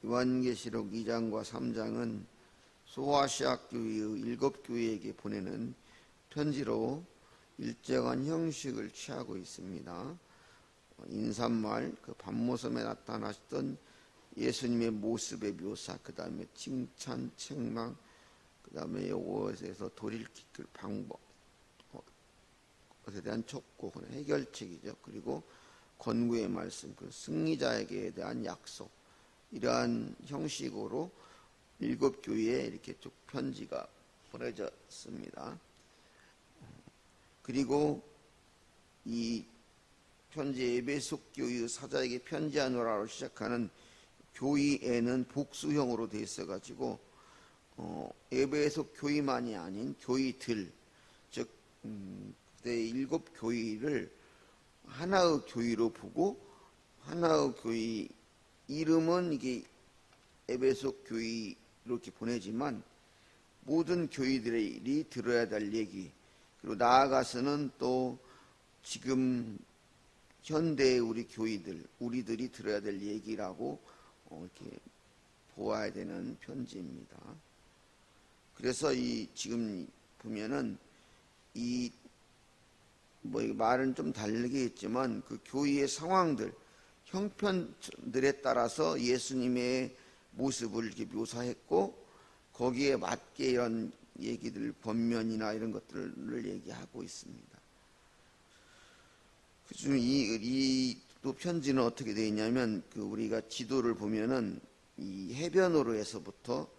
요한계시록 2장과 3장은 소아시아 교회의 7교회에게 보내는 편지로 일정한 형식을 취하고 있습니다. 인사말, 그 밤모섬에 나타나셨던 예수님의 모습의 묘사, 그 다음에 칭찬, 책망, 그 다음에 요것에서 돌이킬 방법, 것에 대한 촉구, 해결책이죠. 그리고 권고의 말씀, 그 승리자에게 대한 약속, 이러한 형식으로 7교회에 이렇게 쭉 편지가 보내졌습니다. 그리고 이 편지 에베소 교회 사자에게 편지하노라로 시작하는 교의에는 복수형으로 되어 있어가지고 에베소 교회만이 아닌 교회들, 즉 그때 7교회를 하나의 교회로 보고 하나의 교회 이름은 이게 에베소 교회 이렇게 보내지만 모든 교회들이 들어야 될 얘기, 그리고 나아가서는 또 지금 현대의 우리 교회들, 우리들이 들어야 될 얘기라고 이렇게 보아야 되는 편지입니다. 그래서 이 지금 보면은 이 말은 좀 다르게 했지만 그 교회의 상황들, 형편들에 따라서 예수님의 모습을 이렇게 묘사했고 거기에 맞게 이런 얘기들, 번면이나 이런 것들을 얘기하고 있습니다. 그중 이 또 편지는 어떻게 되어 있냐면 우리가 지도를 보면은 이 해변으로에서부터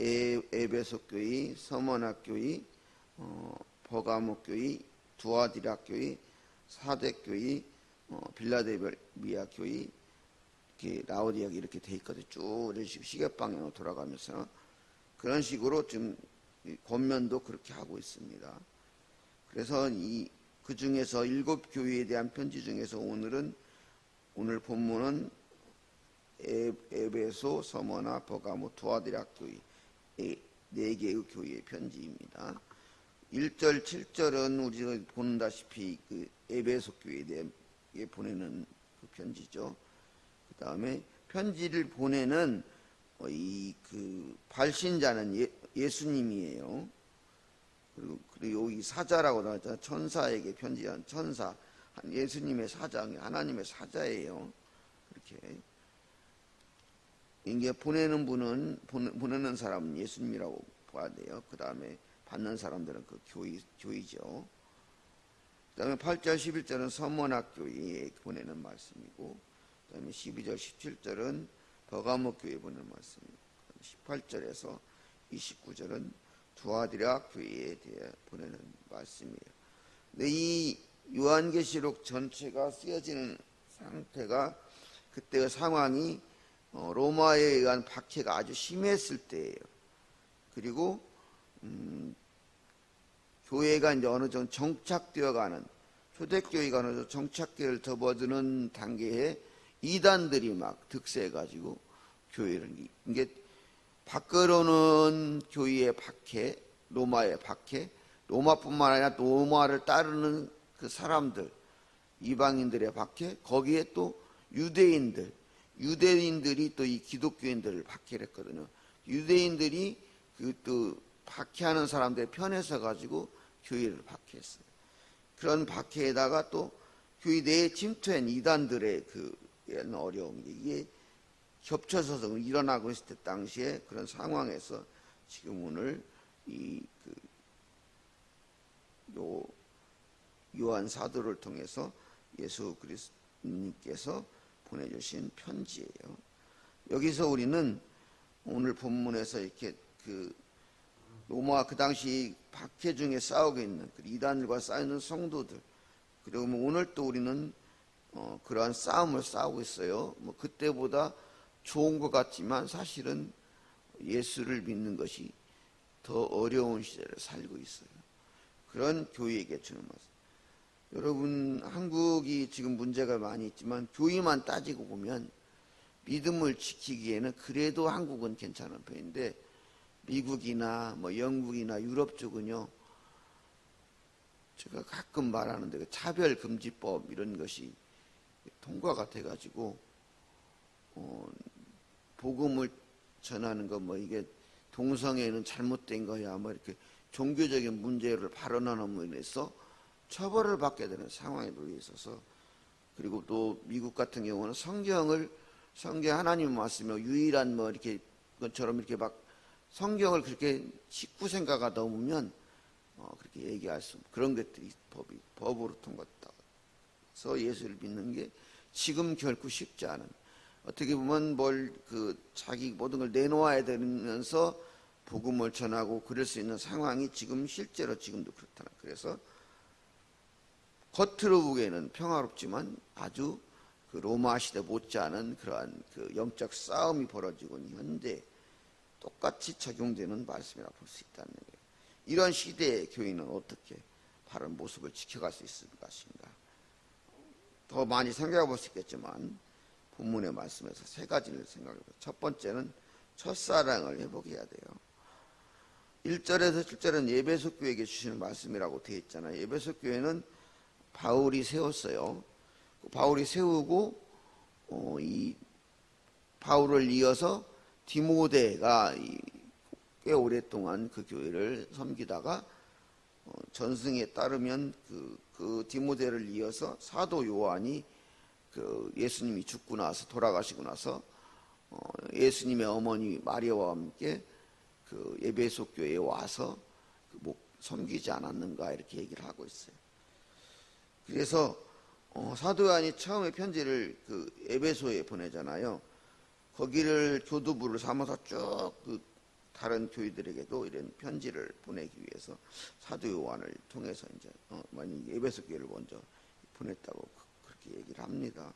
에베소 교회, 서머나 교회, 버가모 교회, 두아디라 교회, 사대 교회, 빌라델비아 교회, 이렇게 라오디아 이렇게 돼 있거든요. 쭉 이런 식으로 시계 방향으로 돌아가면서 그런 식으로 지금 권면도 그렇게 하고 있습니다. 그래서 그 중에서 7교회에 대한 편지 중에서 오늘 본문은 에베소, 서머나, 버가모, 두아디라 교회 4개의 교회의 편지입니다. 1절, 7절은 우리가 보는다시피 그 에베소 교회에 대해 보내는 그 편지죠. 그 다음에 편지를 보내는 그 발신자는 예수님이에요. 그리고 여기 사자라고 나왔잖아요. 천사에게 편지한 천사, 예수님의 사자, 하나님의 사자예요. 이렇게 이게 보내는 분은 보내는 사람은 예수님이라고 봐야 돼요. 그 다음에 받는 사람들은 그 교회죠. 그 다음에 8절, 11절은 서머나 교회에 보내는 말씀이고, 그 다음에 12절, 17절은 버가모 교회에 보내는 말씀이고, 18절에서 29절은 두아디라 교회에 대해 보내는 말씀이에요. 근데 이 요한계시록 전체가 쓰여지는 상태가 그때의 상황이 로마에 의한 박해가 아주 심했을 때예요. 그리고 교회가 이제 어느 정도 정착되어가는, 초대교회가 어느 정도 정착기를 접어드는 단계에 이단들이 막 득세해가지고 교회를, 이게 밖으로는 교회의 박해, 로마의 박해, 로마뿐만 아니라 로마를 따르는 그 사람들, 이방인들의 박해, 거기에 또 유대인들이 또 이 기독교인들을 박해를 했거든요. 유대인들이 또 박해하는 사람들의 편에 서 가지고 교회를 박해했어요. 그런 박해에다가 또 교회 내에 침투한 이단들의 어려움, 이게 겹쳐서 일어나고 있을 때 당시에 그런 상황에서 지금 오늘 요한 사도를 통해서 예수 그리스도님께서 보내주신 편지예요. 여기서 우리는 오늘 본문에서 이렇게 로마 그 당시 박해 중에 싸우고 있는 이단들과 싸우는 성도들, 그리고 오늘 또 우리는 그러한 싸움을 싸우고 있어요. 그때보다 좋은 것 같지만 사실은 예수를 믿는 것이 더 어려운 시대를 살고 있어요. 그런 교회에게 주는 말씀. 여러분, 한국이 지금 문제가 많이 있지만 교회만 따지고 보면 믿음을 지키기에는 그래도 한국은 괜찮은 편인데, 미국이나 영국이나 유럽 쪽은요, 제가 가끔 말하는데 차별금지법 이런 것이 통과가 돼가지고 복음을 전하는 거 뭐 이게 동성애는 잘못된 거야 뭐 이렇게 종교적인 문제를 발언하는 면에서 처벌을 받게 되는 상황에 놓여 있어서, 그리고 또 미국 같은 경우는 성경 하나님 말씀이 유일한 뭐 이렇게 것처럼 이렇게 막 성경을 그렇게 19생가가 넘으면 그렇게 얘기할 수 그런 것들이 법으로 통과돼서 예수를 믿는 게 지금 결코 쉽지 않은, 어떻게 보면 자기 모든 걸 내놓아야 되면서 복음을 전하고 그럴 수 있는 상황이 실제로 지금도 그렇다는. 그래서 겉으로 보기에는 평화롭지만 아주 그 로마 시대 못지않은 그러한 그 영적 싸움이 벌어지고 있는 현재 똑같이 적용되는 말씀이라고 볼 수 있다는 거예요. 이런 시대의 교인은 어떻게 바른 모습을 지켜갈 수 있을 것인가? 더 많이 생각해 볼 수 있겠지만 본문의 말씀에서 세 가지를 생각해 보세요. 첫 번째는 첫사랑을 회복해야 돼요. 1절에서 7절은 에베소 교회에게 주시는 말씀이라고 되어 있잖아요. 에베소 교회는 바울이 세웠어요. 바울이 세우고 이 바울을 이어서 디모데가 꽤 오랫동안 그 교회를 섬기다가 전승에 따르면 그 디모데를 이어서 사도 요한이 그 예수님이 죽고 나서 돌아가시고 나서 예수님의 어머니 마리아와 함께 그 에베소 교회에 와서 섬기지 않았는가 이렇게 얘기를 하고 있어요. 그래서 사도 요한이 처음에 편지를 그 에베소에 보내잖아요. 거기를 교두부를 삼아서 쭉 그 다른 교회들에게도 이런 편지를 보내기 위해서 사도 요한을 통해서 이제 에베소 교회를 먼저 보냈다고 그렇게 얘기를 합니다.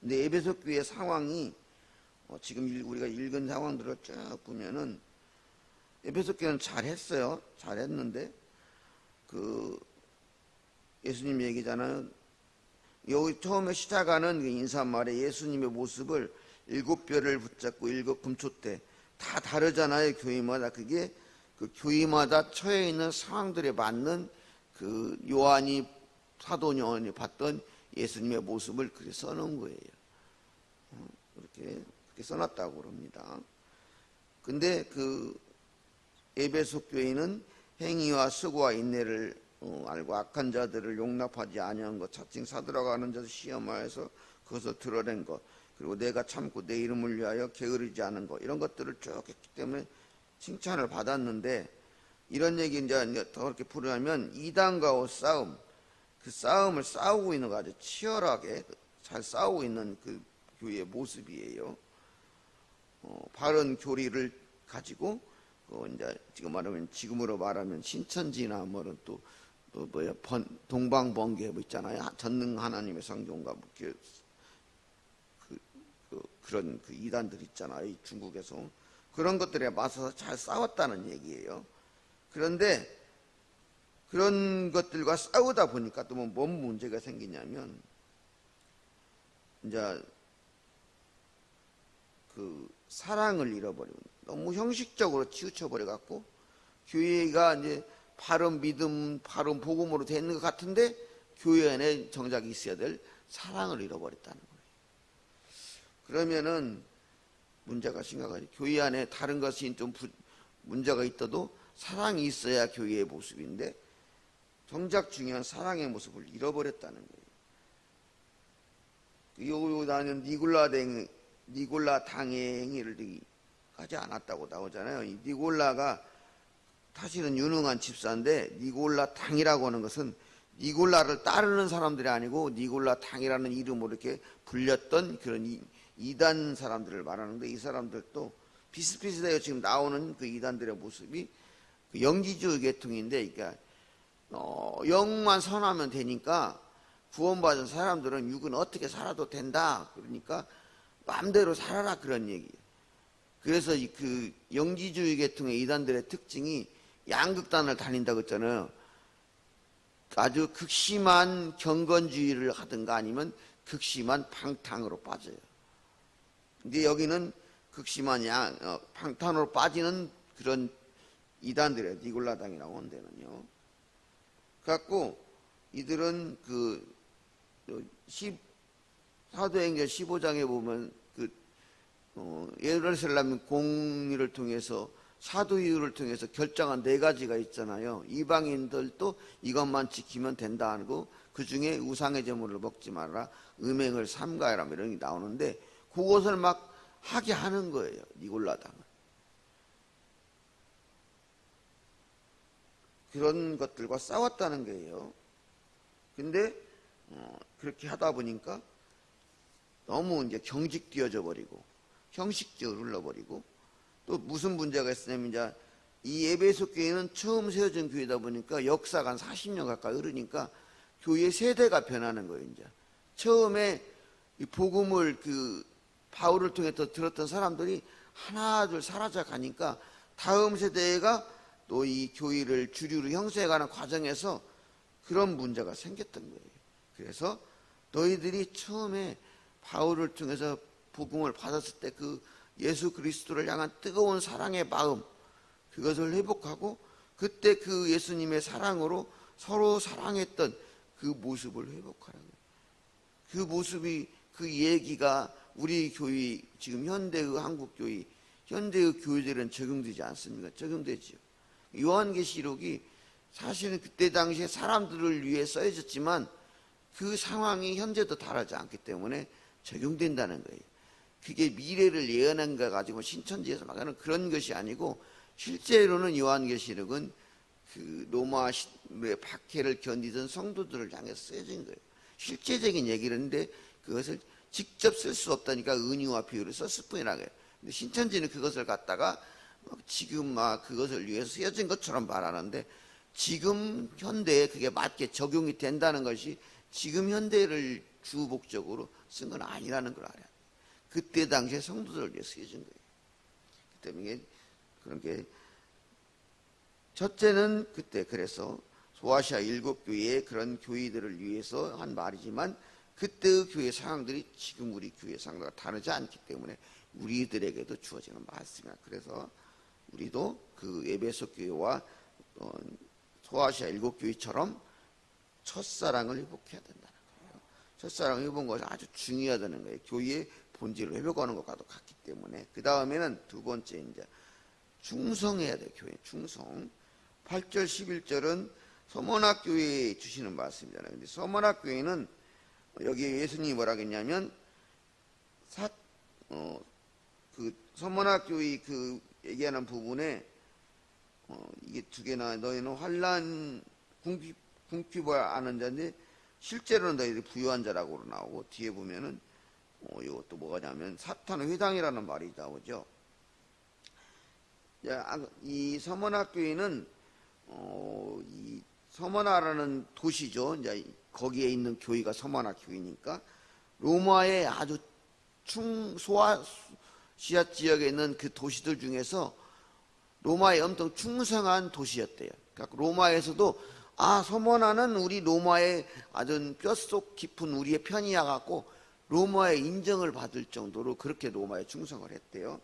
근데 에베소 교회 상황이 지금 우리가 읽은 상황들을 쭉 보면은 에베소 교회는 잘했어요. 잘했는데 그 예수님 얘기잖아요. 여기 처음에 시작하는 그 인사말에 예수님의 모습을 7별을 붙잡고 7금초대 다 다르잖아요. 교회마다. 그게 그 교회마다 처해 있는 상황들에 맞는 그 사도 요한이 봤던 예수님의 모습을 그렇게 써놓은 거예요. 그렇게 써놨다고 그럽니다. 근데 그 에베소 교회는 행위와 수고와 인내를 알고 악한 자들을 용납하지 아니한 것, 자칭 사도라고 하는 자들 시험하여서 그것을 드러낸 것, 그리고 내가 참고 내 이름을 위하여 게으르지 않은 것, 이런 것들을 쭉 했기 때문에 칭찬을 받았는데, 이런 얘기 이제 더 그렇게 풀으면 이단과의 싸움, 그 싸움을 싸우고 있는 거 아주 치열하게 잘 싸우고 있는 그 교회의 모습이에요. 바른 교리를 가지고 이제 지금으로 말하면 신천지나 뭐는 또 동방번개 있잖아요. 전능 하나님의 성경과 그런 그 이단들 있잖아요. 중국에서 그런 것들에 맞서서 잘 싸웠다는 얘기예요. 그런데 그런 것들과 싸우다 보니까 또 뭔 문제가 생기냐면 이제 그 사랑을 잃어버리고 너무 형식적으로 치우쳐버려 갖고 교회가 이제 바른 믿음, 바른 복음으로 되는 것 같은데 교회 안에 정작 있어야 될 사랑을 잃어버렸다는 거예요. 그러면은 문제가 심각하죠. 교회 안에 다른 것이 좀 문제가 있어도 사랑이 있어야 교회의 모습인데 정작 중요한 사랑의 모습을 잃어버렸다는 거예요. 나는 니골라 당행위를 하지 않았다고 나오잖아요. 이 니골라가 사실은 유능한 집사인데 니골라 당이라고 하는 것은 니골라를 따르는 사람들이 아니고 니골라 당이라는 이름으로 이렇게 불렸던 그런 이단 사람들을 말하는데, 이 사람들도 비슷비슷해요. 지금 나오는 그 이단들의 모습이 그 영지주의 계통인데, 그러니까 영만 선하면 되니까 구원받은 사람들은 육은 어떻게 살아도 된다. 그러니까 마음대로 살아라 그런 얘기예요. 그래서 그 영지주의 계통의 이단들의 특징이 양극단을 다닌다고 했잖아요. 아주 극심한 경건주의를 하든가 아니면 극심한 방탕으로 빠져요. 근데 여기는 극심한 방탕으로 빠지는 그런 이단들이에요. 니골라당이라고 하는 데는요. 그래갖고 이들은 사도행전 15장에 보면 예루살렘 공의를 통해서 사도이유를 통해서 결정한 4가지가 있잖아요. 이방인들도 이것만 지키면 된다 하고, 그 중에 우상의 제물을 먹지 말라, 음행을 삼가해라, 이런 게 나오는데 그것을 막 하게 하는 거예요. 니골라당은. 그런 것들과 싸웠다는 거예요. 근데 그렇게 하다 보니까 너무 이제 경직되어져 버리고 형식적으로 흘러버리고, 또 무슨 문제가 있었냐면, 이제 이 에베소 교회는 처음 세워진 교회다 보니까 역사가 한 40년 가까이 흐르니까 교회 세대가 변하는 거예요. 이제 처음에 이 복음을 바울을 통해서 들었던 사람들이 하나 둘 사라져 가니까 다음 세대가 또 이 교회를 주류로 형성해가는 과정에서 그런 문제가 생겼던 거예요. 그래서 너희들이 처음에 바울을 통해서 복음을 받았을 때 그 예수 그리스도를 향한 뜨거운 사랑의 마음, 그것을 회복하고 그때 그 예수님의 사랑으로 서로 사랑했던 그 모습을 회복하라고요. 그 모습이, 그 얘기가 우리 교회, 지금 현대의 한국교회, 현대의 교회들은 적용되지 않습니까? 적용되지요. 요한계시록이 사실은 그때 당시에 사람들을 위해 써졌지만 그 상황이 현재도 다르지 않기 때문에 적용된다는 거예요. 그게 미래를 예언한 거 가지고 신천지에서 말하는 그런 것이 아니고, 실제로는 요한계시록은 그 로마의 박해를 견디던 성도들을 향해서 쓰여진 거예요. 실제적인 얘기를 했는데 그것을 직접 쓸 수 없다니까 은유와 비유를 썼을 뿐이라고 해요. 근데 신천지는 그것을 갖다가 지금 그것을 위해서 쓰여진 것처럼 말하는데, 지금 현대에 그게 맞게 적용이 된다는 것이 지금 현대를 주 목적으로 쓴 건 아니라는 걸 알아요. 그때 당시에 성도들을 위해 쓰여진 거예요. 그 때문에 그런 게, 첫째는 그때 그래서 소아시아 7교회의 그런 교회들을 위해서 한 말이지만, 그때의 교회 상황들이 지금 우리 교회 상황과 다르지 않기 때문에 우리들에게도 주어지는 말씀이야. 그래서 우리도 그 에베소 교회와 소아시아 7교회처럼 첫사랑을 회복해야 된다는 거예요. 첫사랑을 회복하는 것이 아주 중요하다는 거예요. 교회의 본질을 회복하는 것과도 같기 때문에. 그 다음에는 두 번째, 이제 충성해야 돼요. 교회 충성. 8절 11절은 서머나교회에 주시는 말씀이잖아요. 근데 서머나교회는 여기 예수님이 뭐라 했냐면, 그 서머나교회 그 얘기하는 부분에 이게 두 개나, 너희는 환난 궁핍을 아는 자인데 실제로는 너희들이 부유한 자라고 나오고, 뒤에 보면은 이것도 뭐가냐면 사탄의 회당이라는 말이 나오죠. 이 서머나교회는 이 서머나라는 도시죠. 이제 거기에 있는 교회가 서머나 교회니까 로마의 아주 소아시아 지역에 있는 그 도시들 중에서 로마에 엄청 충성한 도시였대요. 그러니까 로마에서도 서머나는 우리 로마의 아주 뼛속 깊은 우리의 편이야 갖고 로마의 인정을 받을 정도로 그렇게 로마에 충성을 했대요.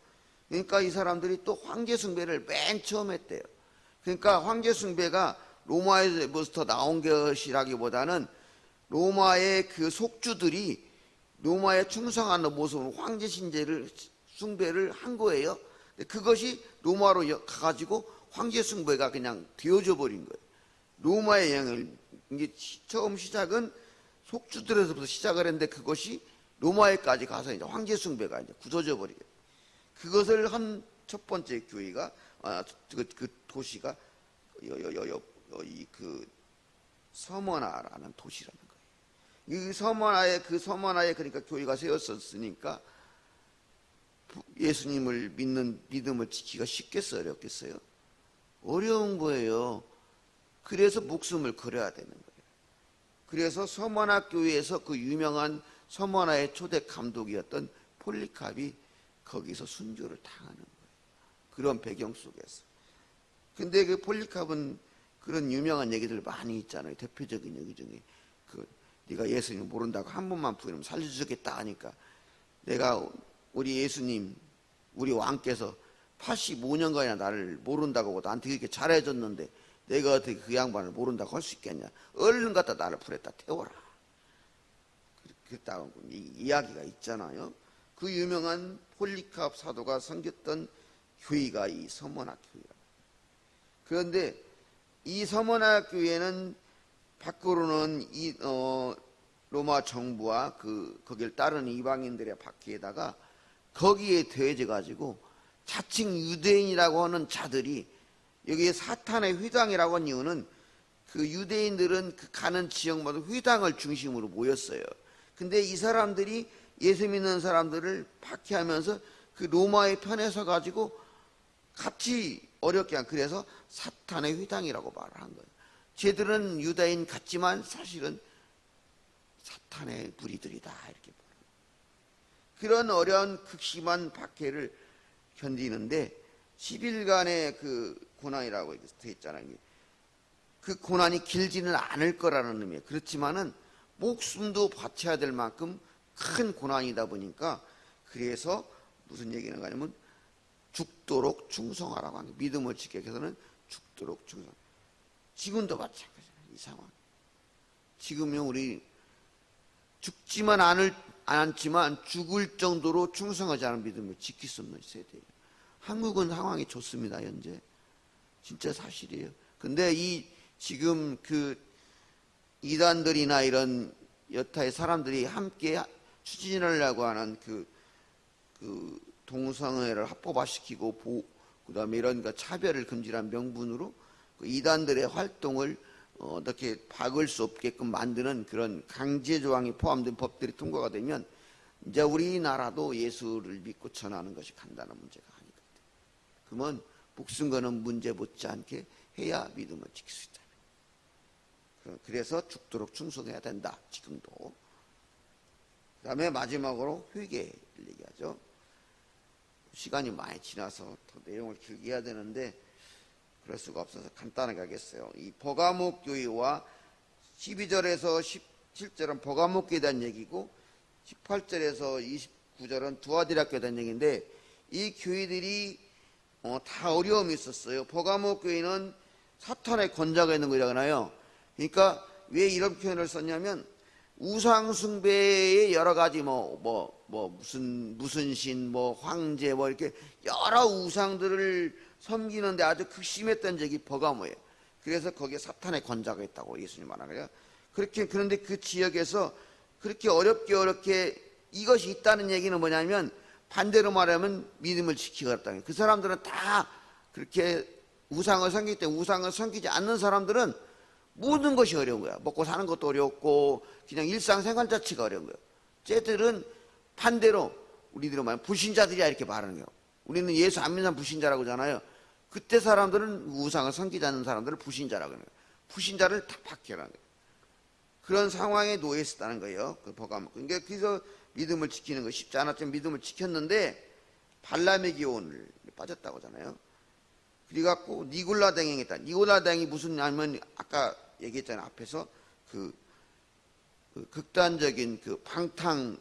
그러니까 이 사람들이 또 황제 숭배를 맨 처음 했대요. 그러니까 황제 숭배가 로마에서부터 나온 것이라기보다는 로마의 그 속주들이 로마에 충성하는 모습으로 황제 신제를 숭배를 한 거예요. 그것이 로마로 가가지고 황제 숭배가 그냥 되어져 버린 거예요. 로마의 영향을, 이게 처음 시작은 속주들에서부터 시작을 했는데 그것이 로마에까지 가서 이제 황제 숭배가 이제 굳어져 버리게. 그것을 한 첫 번째 교회가 그 도시가 그 서머나라는 도시라는 거예요. 이 서머나에 그러니까 교회가 세웠었으니까 예수님을 믿는 믿음을 지키기가 쉽겠어요, 어렵겠어요? 어려운 거예요. 그래서 목숨을 걸어야 되는 거예요. 그래서 서머나 교회에서 그 유명한 서머나의 초대 감독이었던 폴리캅이 거기서 순교를 당하는 거예요. 그런 배경 속에서. 근데 그 폴리캅은 그런 유명한 얘기들 많이 있잖아요. 대표적인 얘기 중에 네가 예수님 모른다고 한 번만 부르면 살려주겠다 하니까, 내가 우리 예수님, 우리 왕께서 85년간이나 나를 모른다고 나한테 그렇게 잘해줬는데 내가 어떻게 그 양반을 모른다고 할 수 있겠냐. 얼른 갖다 나를 불에다 태워라. 그랬다고 이야기가 있잖아요. 그 유명한 폴리카프 사도가 섬겼던 교회가 이 서머나 교회라. 그런데 이 서머나 교회는 밖으로는 이 로마 정부와 거기를 따르는 이방인들의 박해에다가 거기에 더해져 가지고 자칭 유대인이라고 하는 자들이 여기에 사탄의 회당이라고 하는 이유는 그 유대인들은 그 가는 지역마다 회당을 중심으로 모였어요. 근데 이 사람들이 예수 믿는 사람들을 박해하면서 그 로마의 편에 서 가지고 같이 어렵게 한, 그래서 사탄의 회당이라고 말을 한 거예요. 쟤들은 유다인 같지만 사실은 사탄의 무리들이다, 이렇게 말해요. 그런 어려운 극심한 박해를 견디는데 10일간의 그 고난이라고 되어 있잖아요. 그 고난이 길지는 않을 거라는 의미예요. 그렇지만은 목숨도 바쳐야 될 만큼 큰 고난이다 보니까, 그래서 무슨 얘기는 가냐면 죽도록 충성하라고 하는 거예요. 믿음을 지키기 위해서는 죽도록 충성. 지금도 마찬가지예요. 이 상황. 지금요, 우리 죽지만 않지만 죽을 정도로 충성하지 않은 믿음을 지킬 수 없는 세대예요. 한국은 상황이 좋습니다, 현재. 진짜 사실이에요. 근데 지금 그 이단들이나 이런 여타의 사람들이 함께 추진하려고 하는 그 동성애를 합법화시키고 그다음에 이런 차별을 금지한 명분으로 그 이단들의 활동을 어떻게 박을 수 없게끔 만드는 그런 강제 조항이 포함된 법들이 통과가 되면 이제 우리나라도 예수를 믿고 전하는 것이 간단한 문제가 아니거든요. 그러면 목숨 거는 문제 못지않게 해야 믿음을 지킬 수 있다. 그래서 죽도록 충성해야 된다, 지금도. 그 다음에 마지막으로 회개를 얘기하죠. 시간이 많이 지나서 더 내용을 길게 해야 되는데 그럴 수가 없어서 간단하게 하겠어요. 이 버가목 교회와 12절에서 17절은 버가목 교회에 대한 얘기고 18절에서 29절은 두아디라 교회에 대한 얘기인데, 이 교회들이 다 어려움이 있었어요. 버가목 교회는 사탄의 권자가 있는 거잖아요. 그러니까 왜 이런 표현을 썼냐면 우상숭배의 여러 가지 무슨 신, 황제, 이렇게 여러 우상들을 섬기는데 아주 극심했던 적이 버가모예요. 그래서 거기에 사탄의 권자가 있다고 예수님 말하는 거예요. 그런데 그 지역에서 그렇게 어렵게 이것이 있다는 얘기는 뭐냐면, 반대로 말하면 믿음을 지키고 있다는 거예요. 그 사람들은 다 그렇게 우상을 섬기기 때문에 우상을 섬기지 않는 사람들은 모든 것이 어려운 거야. 먹고 사는 것도 어렵고 그냥 일상생활 자체가 어려운 거예요. 쟤들은 반대로 우리들은 말하면 불신자들이야, 이렇게 말하는 거예요. 우리는 예수 안 믿는 사람 불신자라고 하잖아요. 그때 사람들은 우상을 섬기지 않는 사람들을 불신자라고 하는 거예요. 불신자를 다 박해라는 거예요. 그런 상황에 놓여 있었다는 거예요. 그러니까 그래서 믿음을 지키는 거 쉽지 않았지만 믿음을 지켰는데 발람의 기온을 빠졌다고 하잖아요. 그래갖고 니골라당이 했다. 니골라당이 무슨 냐면 아까 얘기했잖아요. 앞에서 그 극단적인 방탕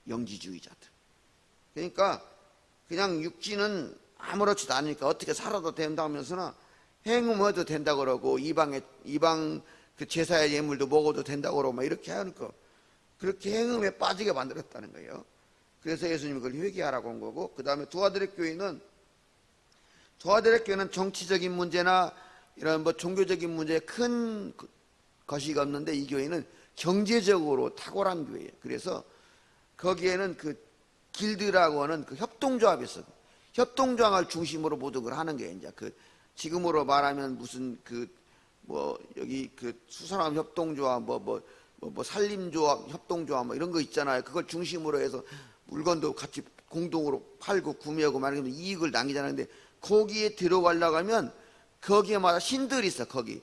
영지주의자들. 그러니까 그냥 육지는 아무렇지도 않으니까 어떻게 살아도 된다 하면서나 행음해도 된다 그러고 이방 그 제사의 예물도 먹어도 된다고 그러고 막 이렇게 하니까 그렇게 행음에 빠지게 만들었다는 거예요. 그래서 예수님이 그걸 회개하라고 한 거고, 그 다음에 두아디라 교회는 정치적인 문제나 이런 종교적인 문제에 큰 것이 없는데, 이 교회는 경제적으로 탁월한 교회예요. 그래서 거기에는 그 길드라고 하는 그 협동조합이 있어요. 협동조합을 중심으로 모든 걸 하는 게 이제 지금으로 말하면 무슨 여기 수사람 협동조합 산림조합 협동조합 이런 거 있잖아요. 그걸 중심으로 해서 물건도 같이 공동으로 팔고 구매하고 말하면 이익을 남기잖아요. 근데 거기에 들어가려고 하면 거기에마다 신들이 있어. 거기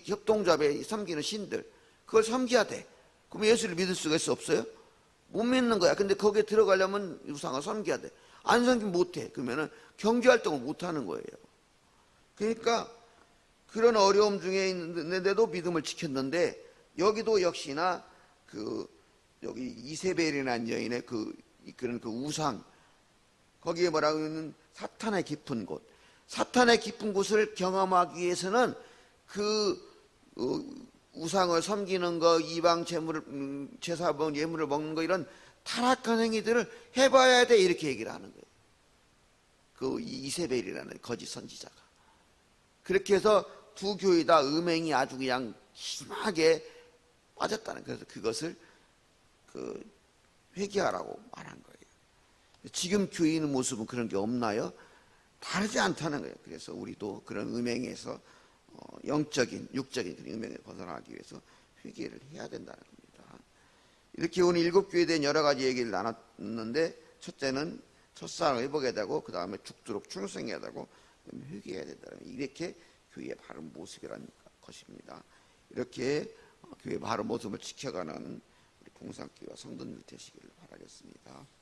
협동조합에 섬기는 신들, 그걸 섬겨야 돼. 그럼 예수를 믿을 수가 없어요? 못 믿는 거야. 근데 거기에 들어가려면 우상을 섬겨야 돼. 안 섬기면 못해. 그러면은 경제활동을 못하는 거예요. 그러니까 그런 어려움 중에 있는데도 믿음을 지켰는데, 여기도 역시나 여기 이세벨이라는 여인의 이끄는 우상, 거기에 뭐라고 하면 사탄의 깊은 곳, 사탄의 깊은 곳을 경험하기 위해서는 우상을 섬기는 거, 이방 제물을 제사 먹은 예물을 먹는 거, 이런 타락한 행위들을 해봐야 돼, 이렇게 얘기를 하는 거예요. 그 이세벨이라는 거짓 선지자가. 그렇게 해서 두 교회 다 음행이 아주 그냥 심하게 빠졌다는, 그래서 그것을 회개하라고 말한 거예요. 지금 교회 있는 모습은 그런 게 없나요? 다르지 않다는 거예요. 그래서 우리도 그런 음행에서 영적인, 육적인 그런 음행을 벗어나기 위해서 회개를 해야 된다는 겁니다. 이렇게 오늘 7교회에 대한 여러 가지 얘기를 나눴는데, 첫째는 첫사랑을 회복해야 되고, 그 다음에 죽도록 충성해야 되고, 회개해야 된다는, 이렇게 교회의 바른 모습이라는 것입니다. 이렇게 교회의 바른 모습을 지켜가는 우리 동산교회와 성도들 되시기를 바라겠습니다.